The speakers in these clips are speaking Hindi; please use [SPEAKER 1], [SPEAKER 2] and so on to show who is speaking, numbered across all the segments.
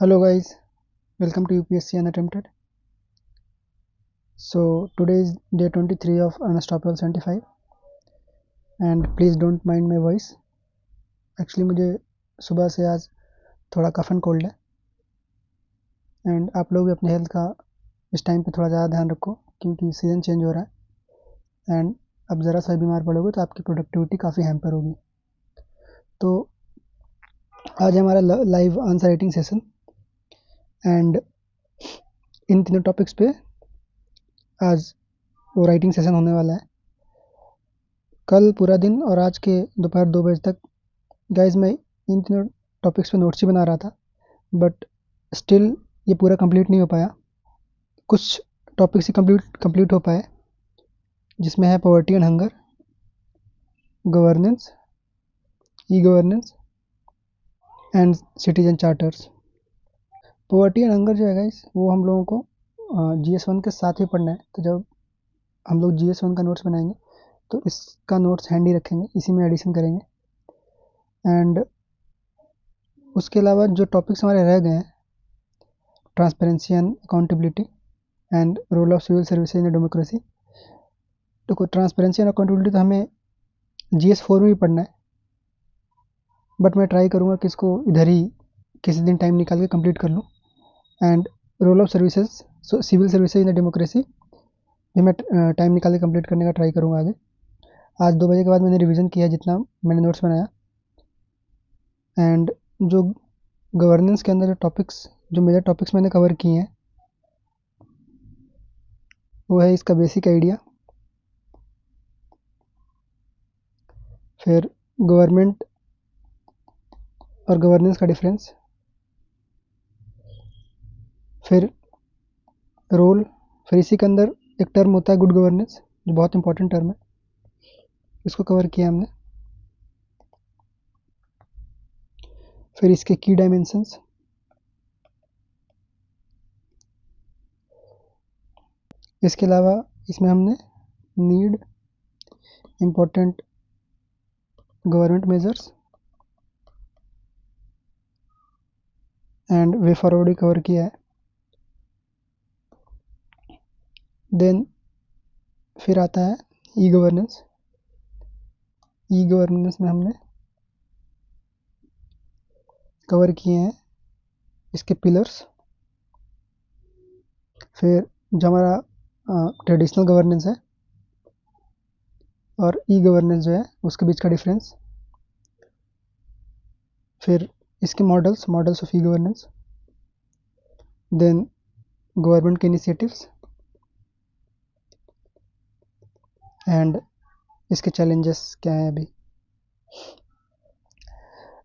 [SPEAKER 1] Hello guys, welcome to UPSC Unattempted. So today is day 23 of Unstoppable 75 and please don't mind my voice. Actually मुझे सुबह से आज थोड़ा कफ एंड कोल्ड है एंड आप लोग भी अपने हेल्थ का इस टाइम पे थोड़ा ज़्यादा ध्यान रखो क्योंकि सीज़न चेंज हो रहा है एंड अब ज़रा सा बीमार पड़ोगे तो आपकी प्रोडक्टिविटी काफ़ी हैम्पर होगी। तो आज हमारा live answer writing session and in तीनों टॉपिक्स पे आज वो राइटिंग सेशन होने वाला है। कल पूरा दिन और आज के दोपहर 2 बजे तक गाइज मैं इन तीनों टॉपिक्स पे नोट्स ही बना रहा था बट स्टिल ये पूरा कंप्लीट नहीं हो पाया। कुछ टॉपिक्स ही कंप्लीट हो पाए जिसमें है poverty and hunger, governance, e governance and citizen charters. Poverty and hunger जो है गाइज वो हम लोगों को GS1 के साथ ही पढ़ना है। तो जब हम लोग GS1 का नोट्स बनाएंगे तो इसका नोट्स हैंडी रखेंगे, इसी में एडिशन करेंगे एंड उसके अलावा जो टॉपिक्स हमारे रह गए हैं transparency and accountability and role of civil services in democracy. देखो ट्रांसपेरेंसी एंड अकाउंटेबिलिटी तो हमें GS4 में भी पढ़ना है बट मैं ट्राई करूँगा कि इसको इधर ही किसी दिन टाइम निकाल के कंप्लीट कर लूँ and role of services civil services in democracy भी मैं टाइम निकाल के कंप्लीट करने का ट्राई करूँगा आगे। आज 2 बजे के बाद मैंने रिवीजन किया जितना मैंने नोट्स बनाया एंड जो गवर्नेंस के अंदर जो टॉपिक्स जो मेजर टॉपिक्स मैंने कवर किए हैं वो है इसका बेसिक आइडिया, फिर गवर्नमेंट और गवर्नेंस का डिफरेंस, फिर रोल, फिर इसी के अंदर एक टर्म होता है गुड गवर्नेंस जो बहुत इंपॉर्टेंट टर्म है, इसको कवर किया हमने। फिर इसके की डायमेंशंस, इसके अलावा इसमें हमने need, important government measures and way forward भी कवर किया है। देन फिर आता है ई गवर्नेंस। ई गवर्नेंस में हमने कवर किए हैं इसके पिलर्स, फिर जो हमारा ट्रेडिशनल गवर्नेंस है और ई गवर्नेंस जो है उसके बीच का डिफरेंस, फिर इसके models of e governance, then government के इनिशिएटिव्स एंड इसके चैलेंजेस क्या हैं अभी।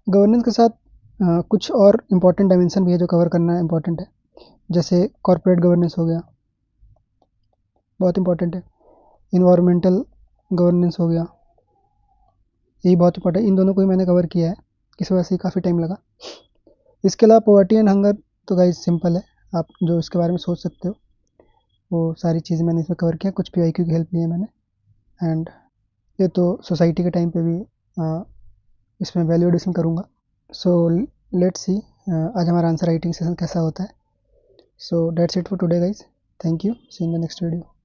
[SPEAKER 1] गवर्नेंस के साथ कुछ और इम्पोर्टेंट डायमेंशन भी है जो कवर करना इम्पोर्टेंट है, जैसे कॉर्पोरेट गवर्नेंस हो गया, बहुत इंपॉर्टेंट है, इन्वायरमेंटल गवर्नेंस हो गया, यही बहुत इंपॉर्टेंट है। इन दोनों को ही मैंने कवर किया है, इस वजह से काफ़ी टाइम लगा। इसके अलावा पॉवर्टी एंड हंगर तो गाइस सिंपल है, आप जो इसके बारे में सोच सकते हो वो सारी चीज़ें मैंने इसमें कवर किया, कुछ PIQ की हेल्प ली है मैंने एंड ये तो सोसाइटी के टाइम पे भी इसमें वैल्यू एडिशन करूँगा। सो लेट्स सी आज हमारा आंसर राइटिंग सेशन कैसा होता है। So that's it for today guys, thank you, see in the next video.